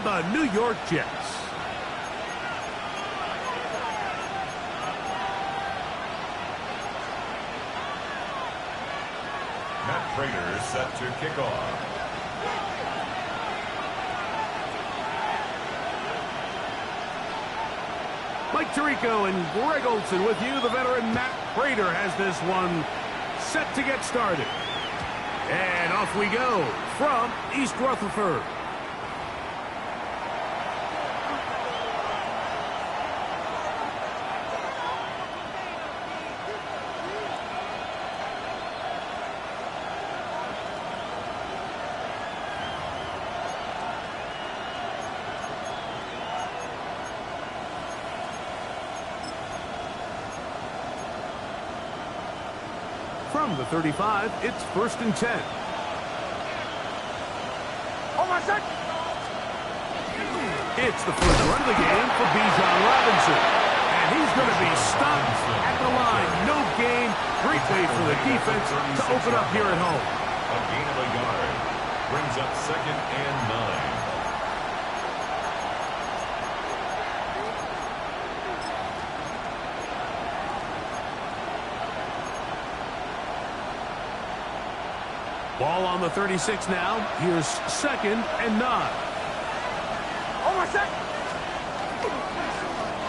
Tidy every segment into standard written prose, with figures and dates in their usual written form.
the New York Jets. Matt Prater set to kick off. Mike Tirico and Greg Olson with you. The veteran Matt Prater has this one set to get started. And off we go from East Rutherford. From the 35, it's 1st and 10. It's the first run of the game for Bijan Robinson. And he's going to be stopped at the line. No gain. Great way for the defense to open up here at home. A gain of a yard. Brings up 2nd and 9. Ball on the 36 now. Here's 2nd and 9.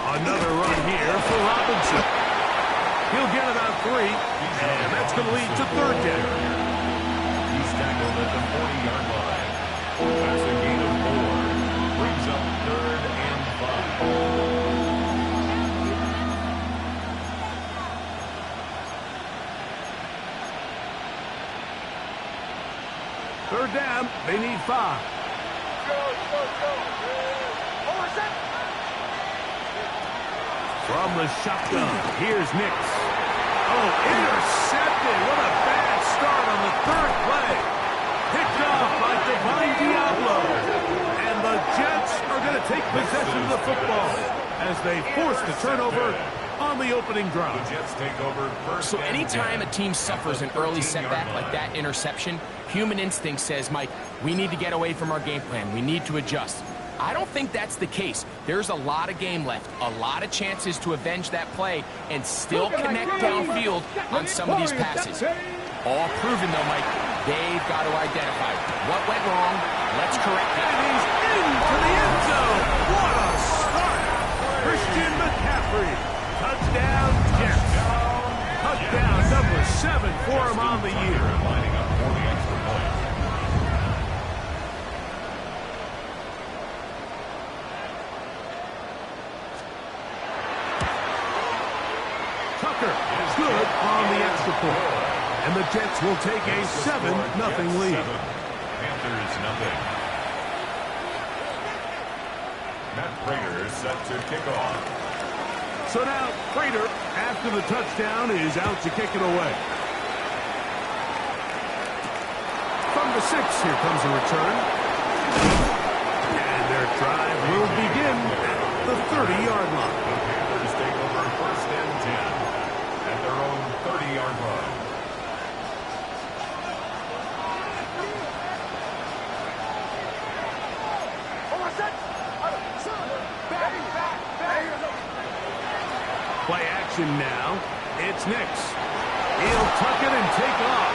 Another run here for Robinson. He'll get about 3, and that's going to lead to 3rd down. He's tackled at the 40-yard line. That's a gain of 4. Brings up 3rd and 5. 3rd down, they need 5. From the shotgun, here's Nix. Oh, intercepted. What a bad start on the 3rd play. Picked off by Divine Diablo. And the Jets are going to take possession of the football as they force the turnover on the opening drive. The Jets take over first. So anytime a team suffers an early setback like that interception, human instinct says, Mike, we need to get away from our game plan. We need to adjust. I don't think that's the case. There's a lot of game left, a lot of chances to avenge that play and still connect downfield on some of these passes. All proven, though, Mike. They've got to identify what went wrong. Let's correct that. And he's into the end zone. What a start. Christian McCaffrey. Touchdown, Jets. Touchdown number 7 for him on the year. Lining up for the extra point. Tucker is good on the extra point. And the Jets will take a 7-0 lead. Panthers 0. Matt Prater set to kick off. So now Prater, after the touchdown, is out to kick it away. From the 6, here comes a return. And their drive will begin at the 30-yard line. The Panthers take over 1st and 10 at their own 30-yard line. Play action now. It's Nix. He'll tuck it and take off.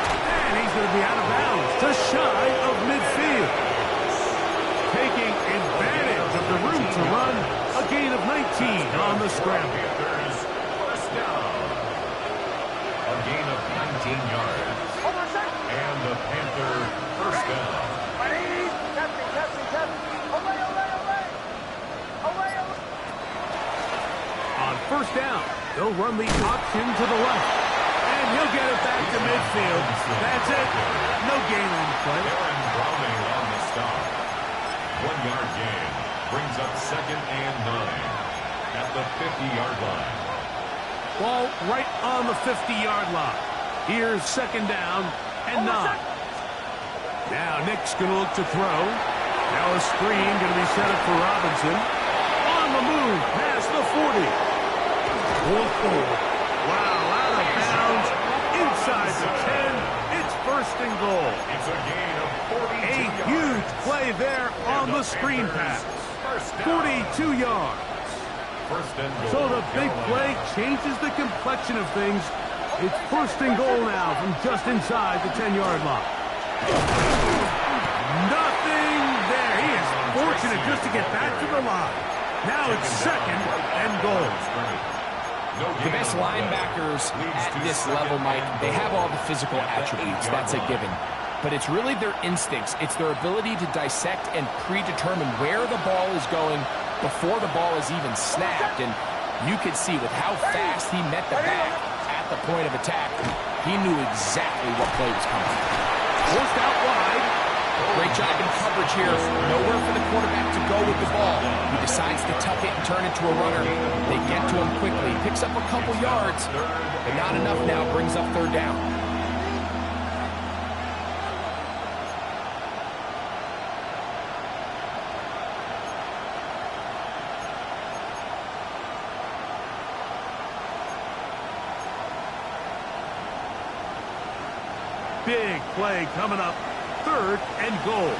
And he's going to be out of bounds, just shy of midfield. Taking advantage of the room to run, a gain of 19 on the scramble. Panthers first down. A gain of 19 yards. And the Panther first down. On 1st down, they'll run the option to the left. And he'll get it back to midfield. That's it. No gain on the play. Aaron Browning on the stop. 1-yard gain. Brings up 2nd and 9 at the 50-yard line. Ball right on the 50-yard line. Here's 2nd down and 9. Now Nick's going to look to throw. Now a screen going to be set up for Robinson. On the move past the 40. Wow, out of bounds inside the 10. It's 1st first and goal. It's a gain of 42 A yards. huge play there on the screen pass. 42 yards. First and goal. So the big play changes the complexion of things. It's first and goal now from just inside the 10-yard line. Nothing there. He is fortunate just to get back to the line. Now it's second and goal. The best linebackers at this level, Mike, they have all the physical attributes. That's a given. But it's really their instincts. It's their ability to dissect and predetermine where the ball is going before the ball is even snapped. And you could see with how fast he met the back at the point of attack, he knew exactly what play was coming. Forced out wide. Great job in coverage here. Nowhere for the quarterback to go with the ball. He decides to tuck it and turn it to a runner. They get to him quickly. Picks up a couple yards, but not enough now. Brings up third down. Big play coming up. Third and goal.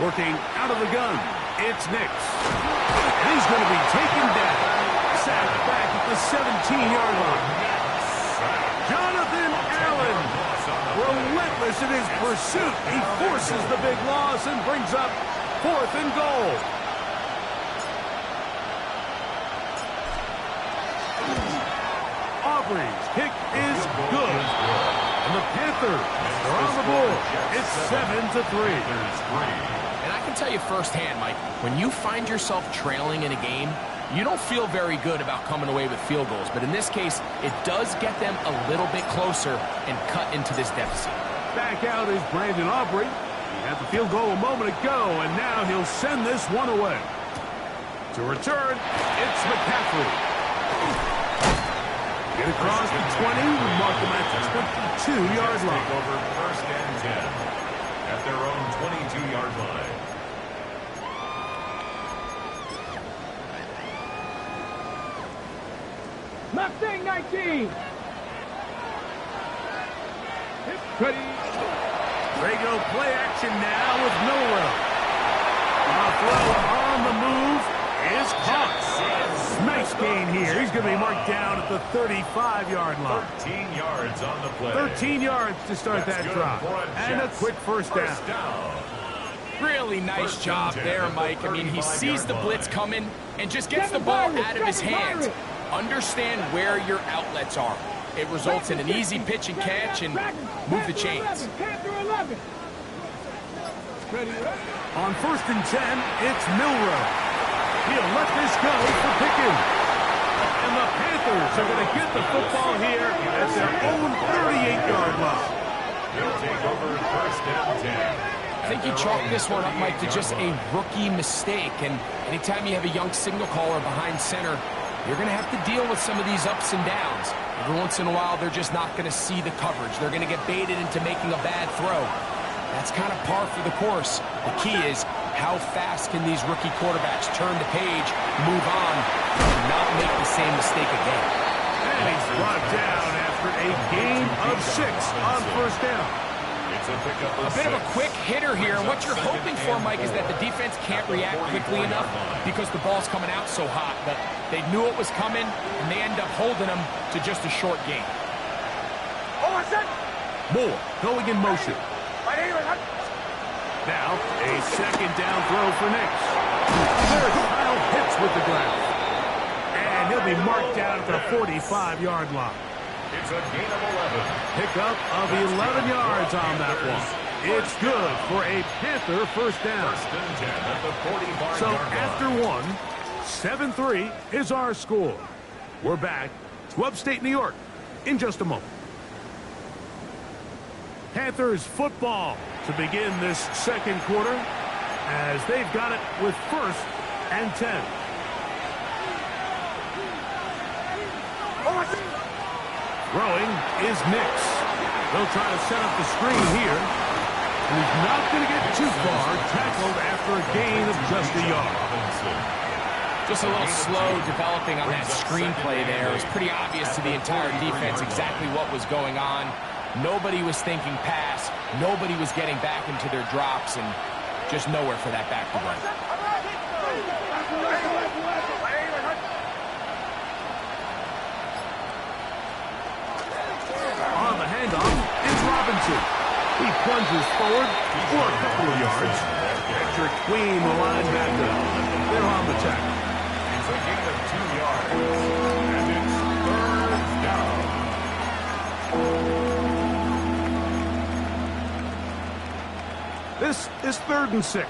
Working out of the gun. It's Nix. He's going to be taken down. Sacked back at the 17-yard line. Jonathan Allen, relentless in his pursuit. He forces the big loss and brings up fourth and goal. Aubrey's kick is good. And the Panthers are on the board. It's 7-3. And I can tell you firsthand, Mike, when you find yourself trailing in a game, you don't feel very good about coming away with field goals. But in this case, it does get them a little bit closer and cut into this deficit. Back out is Brandon Aubrey. He had the field goal a moment ago, and now he'll send this one away. To return, it's McCaffrey. Get across the 20, mark them at the 22-yard line. Take over first and 10 at their own 22-yard line. Mustang 19. Ready. Regular play action now with Milrow. A throw on the move is caught. Nice gain here. He's going to be marked down at the 35-yard line. 13 yards on the play. 13 yards to start that drive. And a quick first down. Really nice job there, Mike. I mean, he sees the blitz coming and just gets the ball out of his hands. Understand where your outlets are. It results in an easy pitch and catch and move the chains. On first and 10, it's Milrow. He'll let this go for Pickens. And the Panthers are going to get the football here at their own 38-yard line. He'll take over first and 10. I think you chalk this one up, Mike, to just a rookie mistake. And anytime you have a young signal caller behind center, you're going to have to deal with some of these ups and downs. Every once in a while, they're just not going to see the coverage. They're going to get baited into making a bad throw. That's kind of par for the course. The key is, how fast can these rookie quarterbacks turn the page, move on, and not make the same mistake again? And he's brought down after a gain of 6 on first down. It's a pickup A bit of a quick hitter here. And what you're hoping for, Mike, is that the defense can't react quickly enough because the ball's coming out so hot. But they knew it was coming, and they end up holding them to just a short gain. Moore going in motion. Now, a second down throw for Nix. There's Kyle Pitts with the ground. And he'll be marked down at the 45-yard line. It's a gain of 11. Pickup of 11 yards on that one. It's good for a Panther first down. First and 10 at the 45-yard So line. after one, 7-3 is our score. We're back to upstate New York in just a moment. Panthers football to begin this second quarter as they've got it with first and 10. Throwing is Nix. They'll try to set up the screen here. And he's not going to get too far, tackled after a gain of just a yard. Just a little slow developing on that screenplay there. It was pretty obvious to the entire defense exactly what was going on. Nobody was thinking pass. Nobody was getting back into their drops, and just nowhere for that back to run. On the handoff is Robinson. He plunges forward for a couple of yards. Patrick Queen, the linebacker. They're on the tackle. It's a gain of 2 yards, and it's third down. This is 3rd and 6.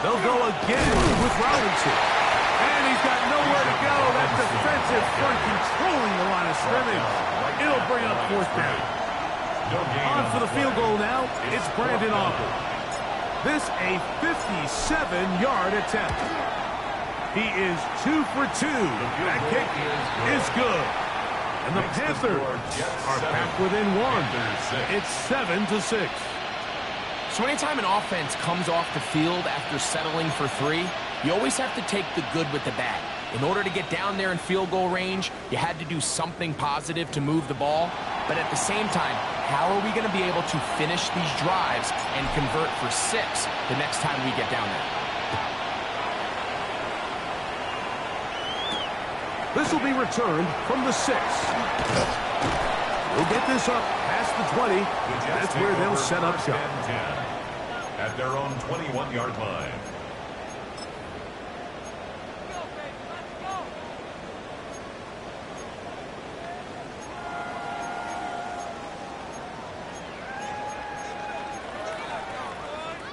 They'll go again with Robinson. And he's got nowhere to go. That defensive front controlling the line of scrimmage. It'll bring up 4th down. On for the field goal now. It's Brandon Aubrey. This a 57-yard attempt. He is 2 for 2. That kick is good. And the Panthers are back within 1. It's 7-6. So anytime an offense comes off the field after settling for 3, you always have to take the good with the bad. In order to get down there in field goal range, you had to do something positive to move the ball. But at the same time, how are we going to be able to finish these drives and convert for 6 the next time we get down there? This will be returned from the 6. We'll get this up past the 20. That's where they'll set up shop. At their own 21-yard line.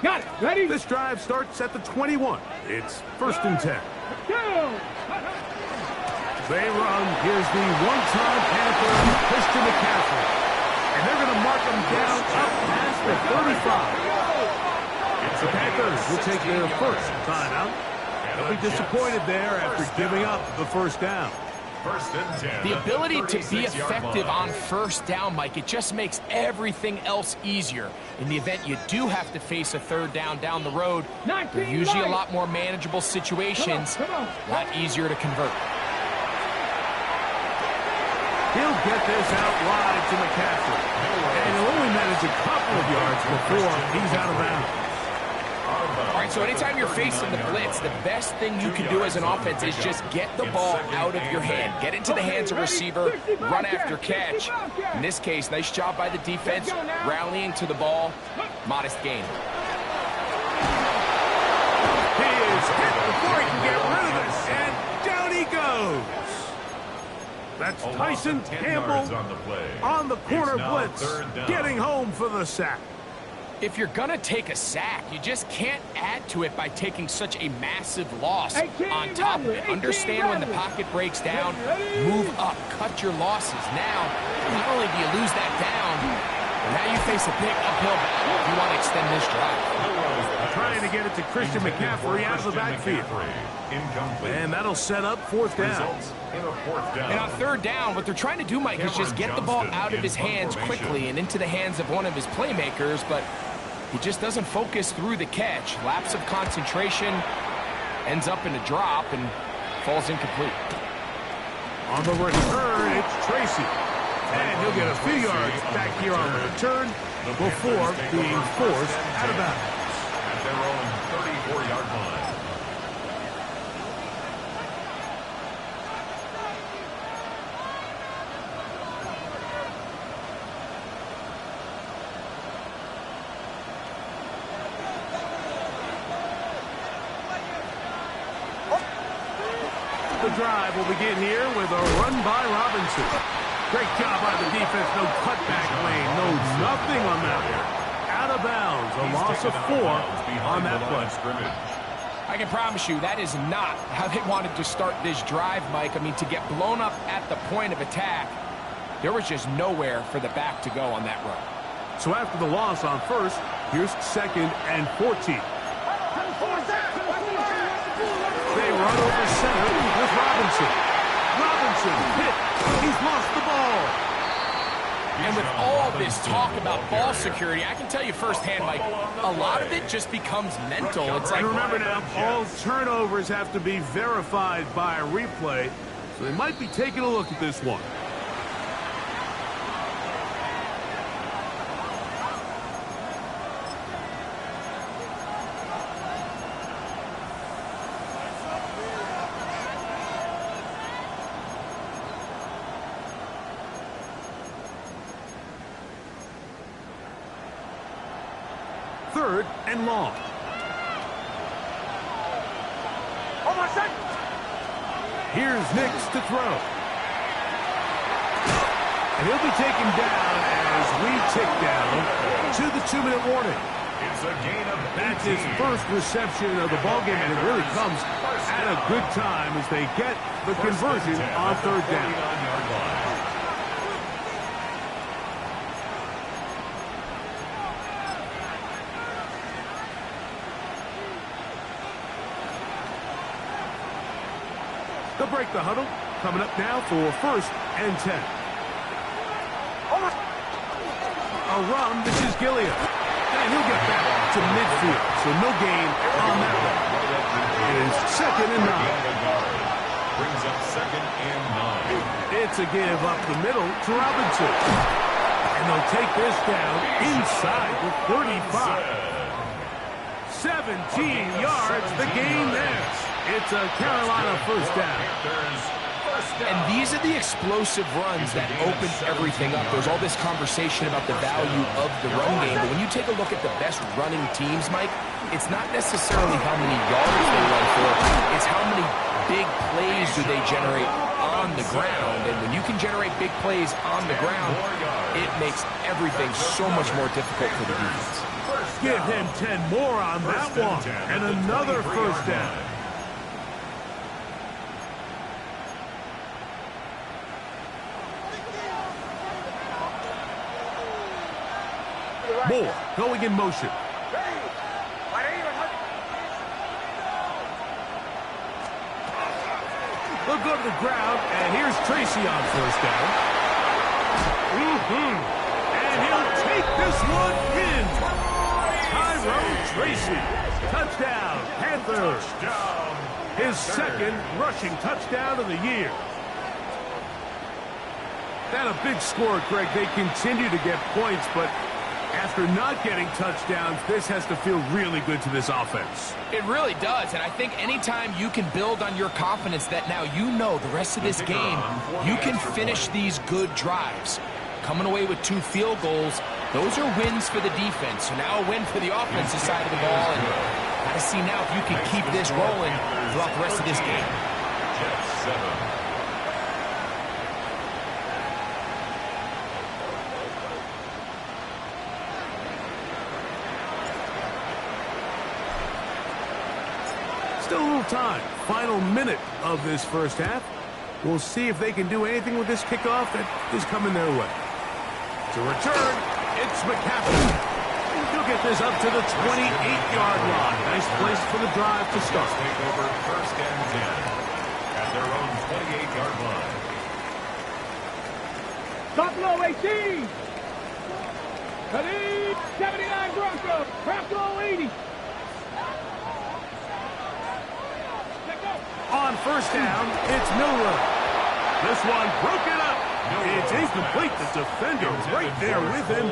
Got it. Ready? This drive starts at the 21. It's 1st and 10. Go. They run. Here's the one-time Panther, Christian McCaffrey. And they're going to mark him down up past the 35. The Panthers will take their first timeout. They'll be disappointed there after giving up the 1st down. 1st and 10. The ability to be effective on 1st down, Mike, it just makes everything else easier. In the event you do have to face a 3rd down down the road, they're usually a lot more manageable situations, a lot easier to convert. He'll get this out wide to McCaffrey. And he'll only manage a couple of yards before he's out of bounds. All right, so anytime you're facing the blitz, the best thing you can do as an offense is just get the ball out of your hand. Get into the hands of receiver, run after catch. In this case, nice job by the defense, rallying to the ball. Modest gain. He is hit before he can get rid of this, and down he goes. That's Tyson Campbell on the corner blitz, getting home for the sack. If you're going to take a sack, you just can't add to it by taking such a massive loss on top of it. Understand when the pocket breaks down, move up, cut your losses. Now, not only do you lose that down, but now you face a big uphill battle if you want to extend this drive. Trying to get it to Christian McCaffrey out of the backfield. And that'll set up 4th down. And on 3rd down, what they're trying to do, Mike, is just get the ball out of his hands quickly and into the hands of one of his playmakers, but he just doesn't focus through the catch. Lapse of concentration, ends up in a drop, and falls incomplete. On the return, it's Tracy. And he'll get a few yards back here on the return before being forced out of bounds. At their own 34-yard line. The drive will begin here with a run by Robinson. Great job by the defense. No cutback lane. No nothing on that one. Out of bounds. A loss of 4 on that play. I can promise you that is not how they wanted to start this drive, Mike. I mean, to get blown up at the point of attack, there was just nowhere for the back to go on that run. So after the loss on 1st, here's 2nd and 14. They run over center with Robinson. Robinson hit. He's lost the ball. And with all this talk about ball security, I can tell you firsthand, Mike, a lot of it just becomes mental. It's like, And remember now, all turnovers have to be verified by a replay, so they might be taking a look at this one. Third and long. Here's Nix to throw. And he'll be taken down as we tick down to the 2-minute warning. It's a gain of 18. That's his first reception of the ballgame, and it really comes at a good time as they get the conversion on third down. They'll break the huddle. Coming up now for 1st and 10. A run. This is Gilliam. And he'll get back to midfield. So no gain on that one. It is 2nd and 9. Brings up 2nd and 9. It's a give up the middle to Robinson. And they'll take this down inside the 35. 17 yards. The gain there. It's a Carolina first down. And these are the explosive runs that open everything up. There's all this conversation about the value of the run game, but when you take a look at the best running teams, Mike, it's not necessarily how many yards they run for, it's how many big plays do they generate on the ground. And when you can generate big plays on the ground, it makes everything so much more difficult for the defense. Give him 10 more on that one. And another first down. Moore going in motion. They'll go to the ground, and here's Tracy on first down. And he'll take this one in. Tyrone Tracy. Touchdown, Panthers. His 2nd rushing touchdown of the year. And a big score, Greg. They continue to get points, but after not getting touchdowns, this has to feel really good to this offense. It really does, and I think anytime you can build on your confidence that now you know the rest of this game, you can finish these good drives. Coming away with 2 field goals, those are wins for the defense. So now a win for the offensive side of the ball, and got to see now if you can keep this rolling throughout the rest of this game. Still a little time. Final minute of this first half. We'll see if they can do anything with this kickoff that is coming their way. To return, it's McCaffrey. He'll get this up to the 28-yard line. Nice place for the drive to start. Take over 1st and 10 at their own 28-yard line. Buffalo 18. Khalid 79 Broncos. Bronco 80. On first down, it's Milrow. This one broken up. It's incomplete. The defender right there with him.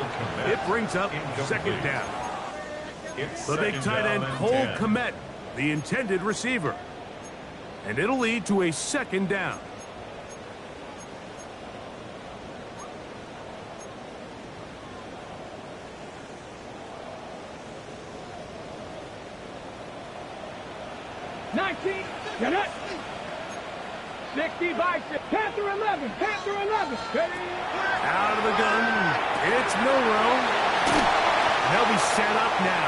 It brings up 2nd down. The big tight end, Cole Kmet, the intended receiver. And it'll lead to a 2nd down. Get it. 65. Panther 11. Panther 11. Out of the gun. It's Milrow. They'll be set up now.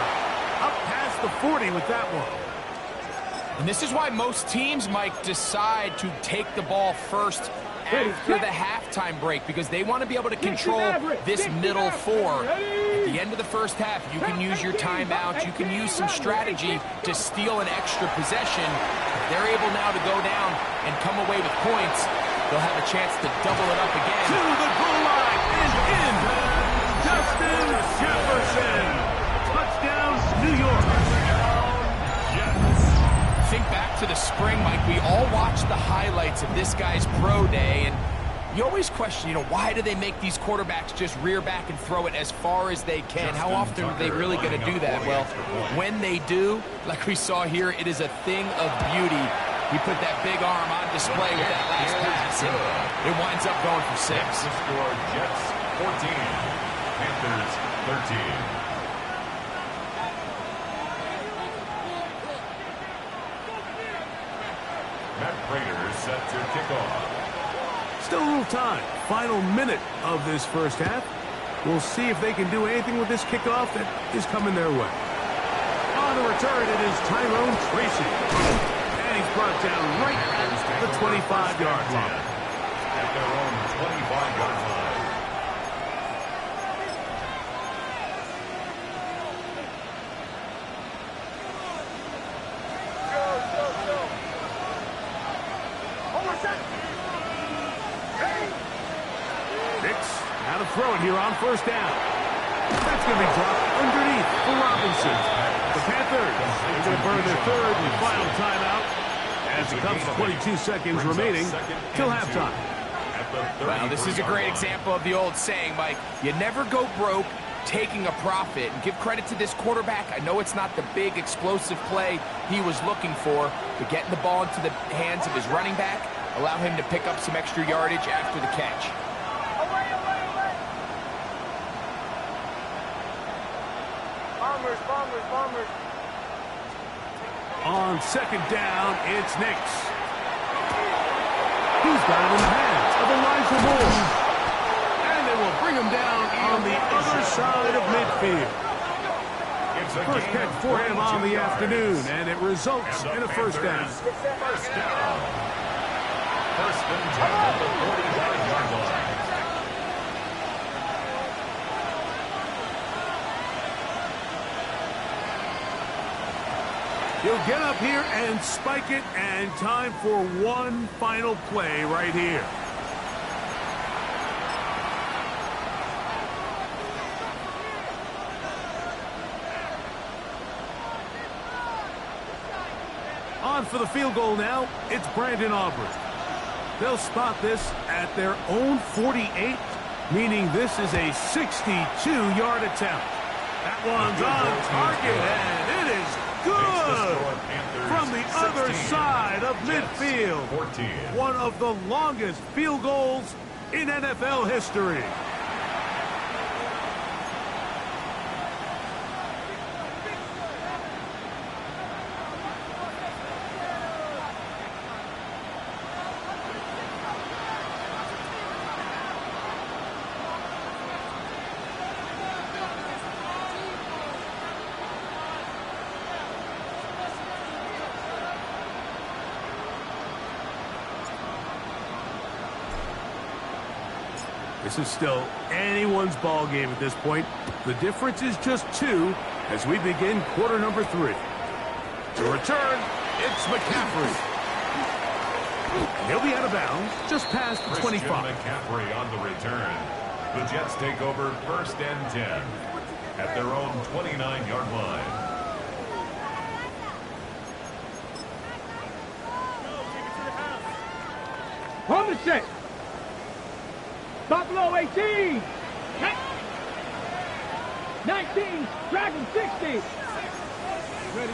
Up past the 40 with that one. And this is why most teams, Mike, decide to take the ball first after the halftime break, because they want to be able to control this middle 4. At the end of the first half, you can use your timeout, you can use some strategy to steal an extra possession. If they're able now to go down and come away with points, they'll have a chance to double it up again. To the goal line is in. Justin Jefferson. Touchdown, New York. Think back to the spring, Mike. We all watched the highlights of this guy's pro day, and you always question, why do they make these quarterbacks just rear back and throw it as far as they can? How often are they really going to do that? Well, when they do, like we saw here, it is a thing of beauty. He put that big arm on display with that last pass, and it winds up going for 6. The score, Jets 14, Panthers 13. Matt Prater set to kick off. Still a little time. Final minute of this first half. We'll see if they can do anything with this kickoff that is coming their way. On the return, it is Tyrone Tracy. And he's brought down right at the 25-yard line. At their own 25-yard line. Now to throw it here on first down. That's going to be dropped underneath for Robinson. The Panthers are going to burn their third and final timeout as it comes to 22 seconds remaining till halftime. Well, this is a great example of the old saying, Mike. You never go broke taking a profit. And give credit to this quarterback. I know it's not the big explosive play he was looking for, but getting the ball into the hands of his running back allow him to pick up some extra yardage after the catch. Bombers. On second down, it's Nix. He's got it in the hands of Elijah Moore. And they will bring him down on the other side of midfield. First catch for him on the afternoon, and it results in a first down. First down. First and 10 at the 45-yard line. He'll get up here and spike it, and time for one final play right here. On for the field goal now, it's Brandon Aubrey. They'll spot this at their own 48, meaning this is a 62-yard attempt. That one's on target, and it is good from the other side of midfield. One of the longest field goals in NFL history. This is still anyone's ball game at this point. The difference is just 2 as we begin quarter number 3. To return, it's McCaffrey. He'll be out of bounds just past the 25. McCaffrey on the return. The Jets take over first and 10 at their own 29-yard line. Home to set. Buffalo 18. 19. Dragon 60. Ready.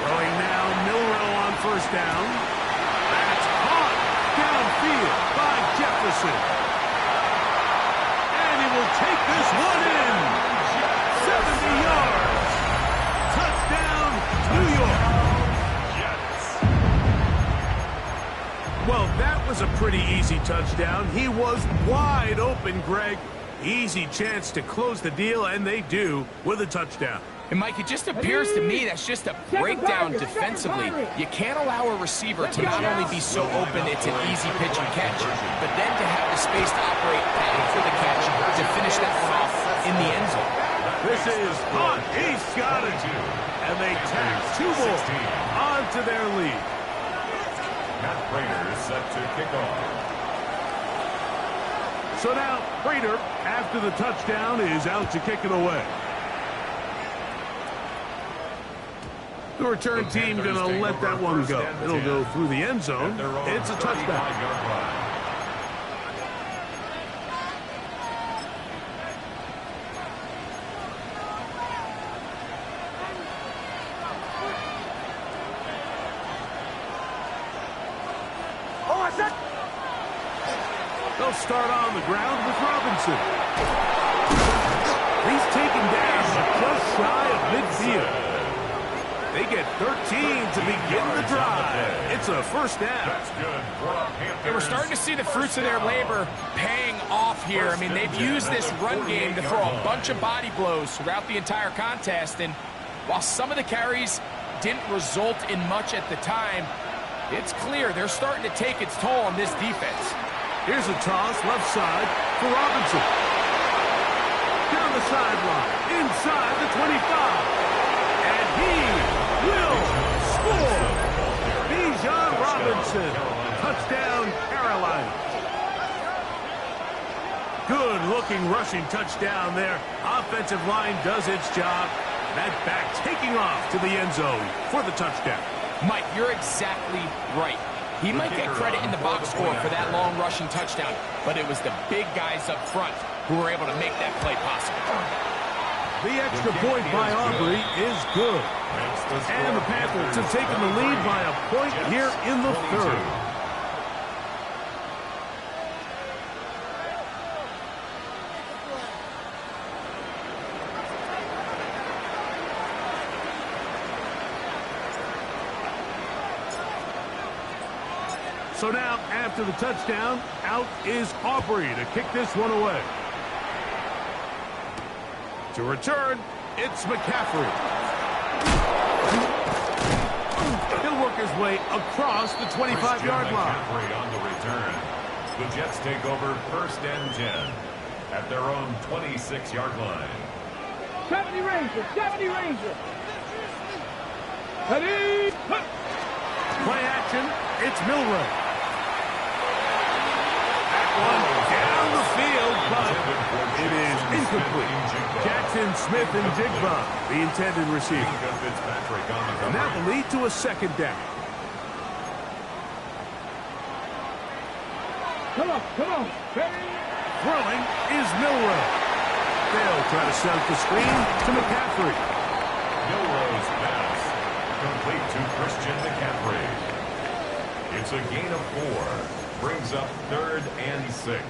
Throwing now, Milrow on first down. That's caught downfield by Jefferson. And he will take this one in. 70 yards. Touchdown, New York. Well, that was a pretty easy touchdown. He was wide open, Greg. Easy chance to close the deal, and they do with a touchdown. And, Mike, it just appears to me that's just a breakdown defensively. You can't allow a receiver to not only be so open it's an easy pitch and catch, but then to have the space to operate after the catch to finish that one off in the end zone. This is caught. He's got it. And they tack 2 more onto their lead. Matt Prater is set to kick off. So now, Prater, after the touchdown, is out to kick it away. The return team going to let that one go. It'll go through the end zone. It's a touchback. They'll start on the ground with Robinson. He's taken down just shy of midfield. They get 13 to begin the drive. It's a first down. And we're starting to see the fruits of their labor paying off here. I mean, they've used this run game to throw a bunch of body blows throughout the entire contest. And while some of the carries didn't result in much at the time, it's clear they're starting to take its toll on this defense. Here's a toss left side for Robinson. Down the sideline, inside the 25. And he will score. Bijan Robinson. Touchdown, Carolina. Good-looking rushing touchdown there. Offensive line does its job. That back taking off to the end zone for the touchdown. Mike, you're exactly right. He might get credit in the box score for that long rushing touchdown, but it was the big guys up front who were able to make that play possible. The extra point by Aubrey is good. And the Panthers have taken the lead by a point here in the third. So now, after the touchdown, out is Aubrey to kick this one away. To return, it's McCaffrey. He'll work his way across the 25-yard line. McCaffrey on the return. The Jets take over 1st and 10 at their own 26-yard line. 70 Rangers, 70 Rangers. Ready? Play action, it's Milroe. One down the field, but it is incomplete. Jackson, Smith, and Jigba, the intended receiver. And that will lead to a second down. Come on. Throwing is Milroe. They'll try to set up the screen to McCaffrey. Milroe's pass complete to Christian McCaffrey. It's a gain of 4. Brings up 3rd and 6.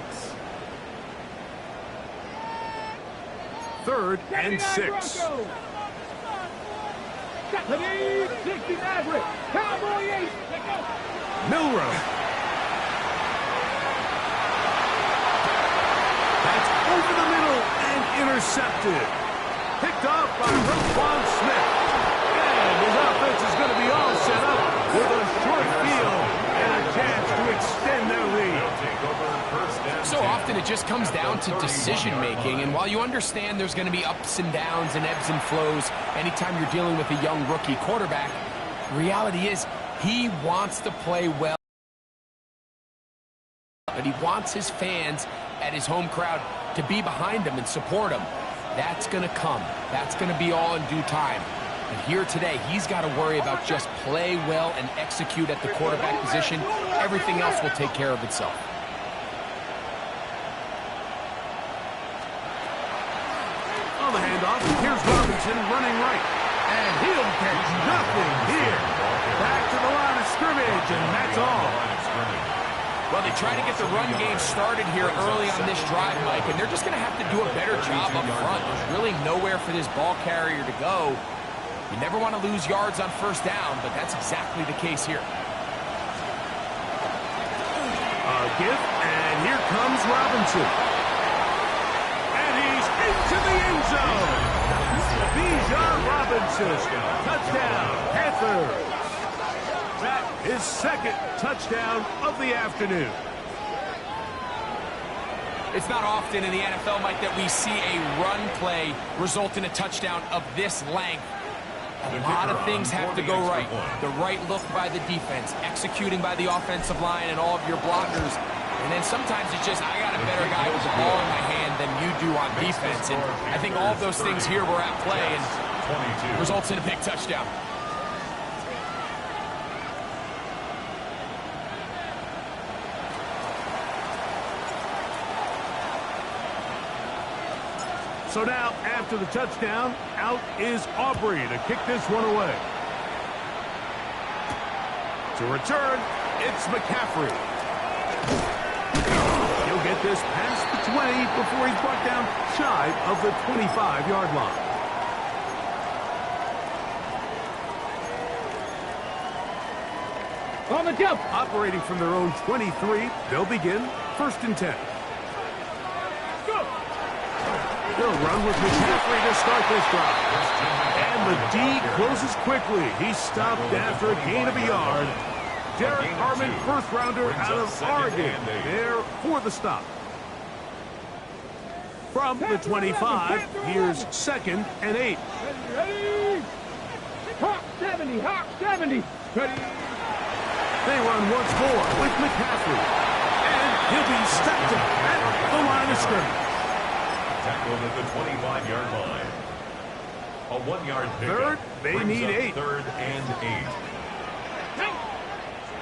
3rd and 6. 60 Maverick. Cowboy 8. Milroe. That's over the middle and intercepted. Picked off by Roquan Smith. And his offense is going to be all set up with a short field and a chance to extend their lead. So often it just comes down to decision-making, and while you understand there's going to be ups and downs and ebbs and flows anytime you're dealing with a young rookie quarterback, the reality is he wants to play well, but he wants his fans at his home crowd to be behind him and support him. That's going to come. That's going to be all in due time. And here today, he's got to worry about just play well and execute at the quarterback position. Everything else will take care of itself. On the handoff, here's Robinson running right. And he'll catch nothing here. Back to the line of scrimmage, and that's all. Well, they try to get the run game started here early on this drive, Mike, and they're just going to have to do a better job up front. There's really nowhere for this ball carrier to go. You never want to lose yards on 1st down, but that's exactly the case here. A give, and here comes Robinson. And he's into the end zone. Bijan Robinson, touchdown, Panthers. That is 2nd touchdown of the afternoon. It's not often in the NFL, Mike, that we see a run play result in a touchdown of this length. A lot of things have to go right. The right look by the defense, executing by the offensive line and all of your blockers. And then sometimes it's just, I got a better guy with the ball in my hand than you do on defense. And I think all of those things here were at play and results in a big touchdown. So now, after the touchdown, out is Aubrey to kick this one away. To return, it's McCaffrey. He'll get this past the 20 before he's brought down shy of the 25-yard line. On the jump. Operating from their own 23, they'll begin 1st and 10. They'll run with McCaffrey to start this drive. And the D closes quickly. He's stopped after a gain of a yard. Derek Harmon, first rounder out of Oregon, there for the stop. From the 25, here's 2nd and 8. Ready. Hawk 70, Hawk 70. Ready. They run once more with McCaffrey. And he'll be stepped at the line of scrimmage. Tackled at the 25-yard line. A 1-yard pickup. Third, they need 8. 3rd and 8.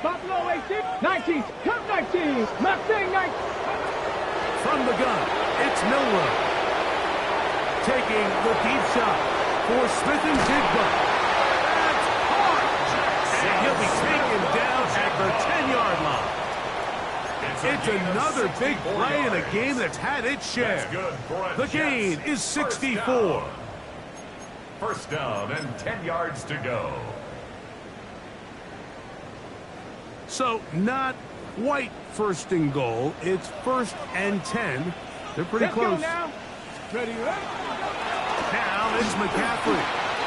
Buffalo 18, 19, come 19, Mustang 19. From the gun, it's Milrow. Taking the deep shot for Smith and Jigba. That's hard. And he'll be taken down at the 10-yard line. It's another big play in a game that's had its share. The gain is 64. First down and 10 yards to go. So not quite 1st and goal. It's 1st and 10. They're pretty Let's close. go now. Ready, ready. Now it's McCaffrey.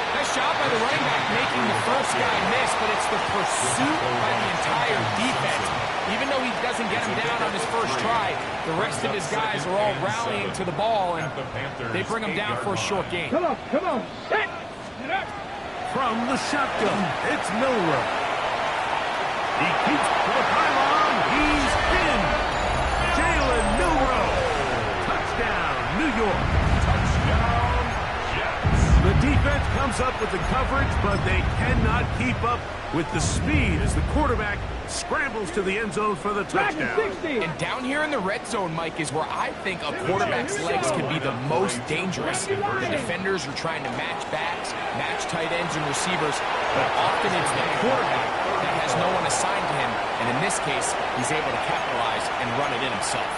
Nice job by the running back making the first guy miss, but it's the pursuit by the entire defense. Even though he doesn't get him down on his first try, the rest of his guys are all rallying to the ball, and they bring him down for a short gain. Come on, come on. Set. From the shotgun, it's Milrow. He keeps to the pylon. He's in. Jalen Milrow. Touchdown, New York. Touchdown, Jets. The defense comes up with the coverage, but they cannot keep up with the speed as the quarterback scrambles to the end zone for the touchdown. And down here in the red zone, Mike, is where I think a quarterback's legs can be the most dangerous. The defenders are trying to match backs, match tight ends and receivers, but often it's the quarterback that has no one assigned to him, and in this case, he's able to capitalize and run it in himself.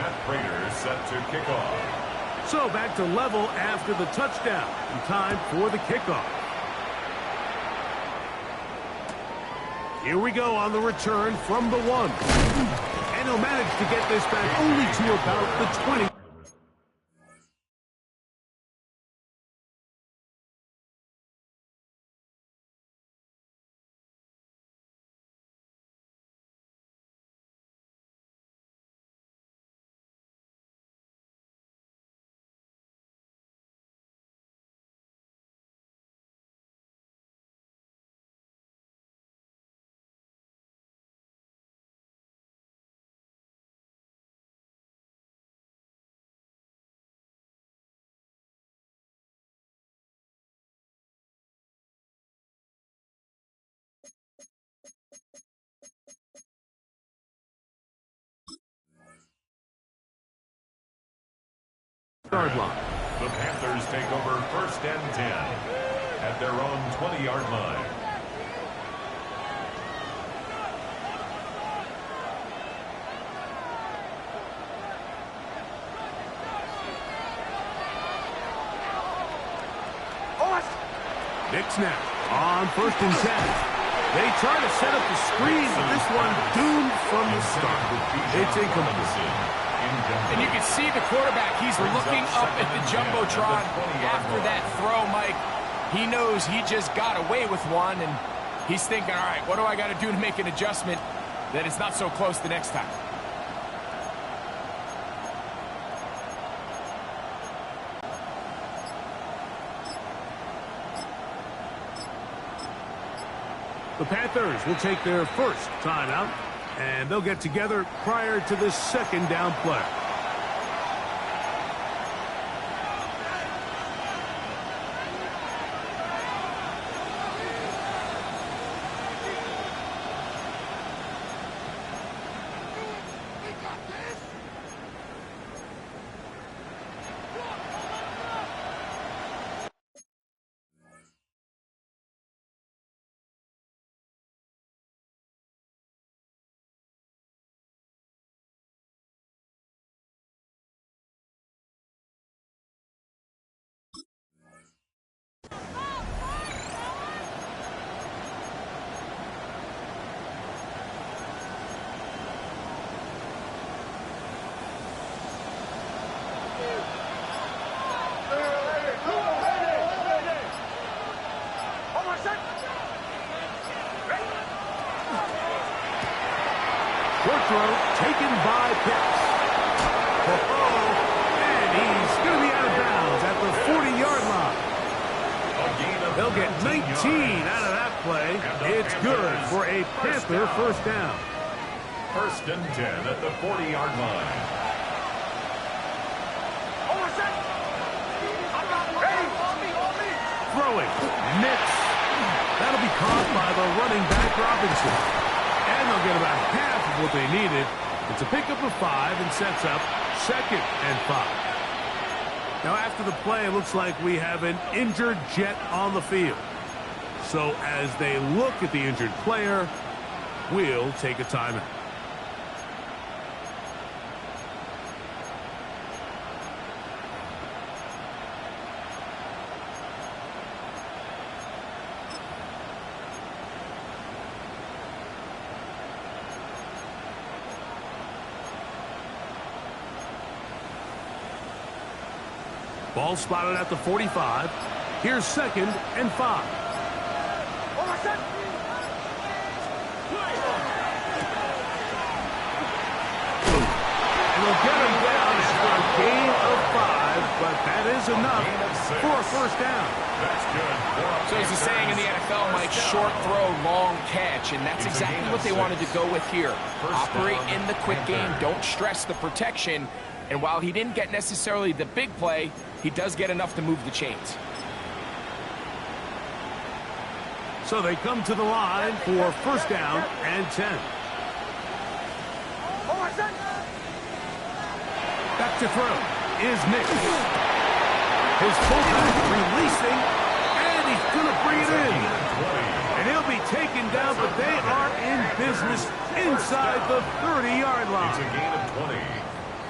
Matt Prater set to kick off. So back to level after the touchdown. And time for the kickoff. Here we go on the return from the 1. And he'll manage to get this back only to about the 20. Yard line. The Panthers take over 1st and 10 at their own 20-yard line. Nick snap on 1st and 10. They try to set up the screen, but this one doomed from the start. It's incomplete. And you can see the quarterback, he's looking up at the Jumbotron after that throw, Mike. He knows he just got away with one, and he's thinking, all right, what do I got to do to make an adjustment that it's not so close the next time? The Panthers will take their first timeout, and they'll get together prior to the second down play. Short throw taken by Pitts. And he's going to be out of bounds at the 40-yard line. They'll get 19 out of that play. It's good for a Panther first down. First and 10 at the 40-yard line. Throwing. Mix. That'll be caught by the running back Robinson. And they'll get about half of what they needed. It's a pickup of 5 and sets up 2nd and 5. Now after the play, it looks like we have an injured Jet on the field. So as they look at the injured player, we'll take a timeout. Ball spotted at the 45. Here's 2nd and 5. And they'll get him down for a gain of 5, but that is enough for a first down. That's good. So as a saying in the NFL, Mike, short throw, long catch, and that's exactly what they wanted to go with here. Operate in the quick game, don't stress the protection, and while he didn't get necessarily the big play, he does get enough to move the chains. So they come to the line for first down and 10. Back to throw is Nick. His fullback releasing, and he's going to bring it in. And he'll be taken down, but they are in business inside the 30-yard line. It's a gain of 20.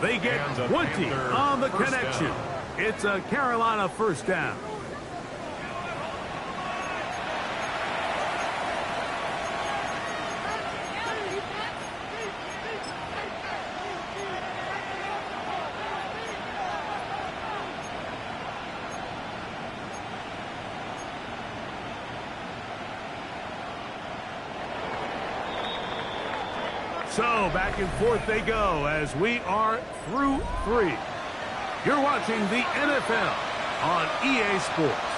They get 20 on the connection. It's a Carolina first down. So back and forth they go as we are through 3. You're watching the NFL on EA Sports.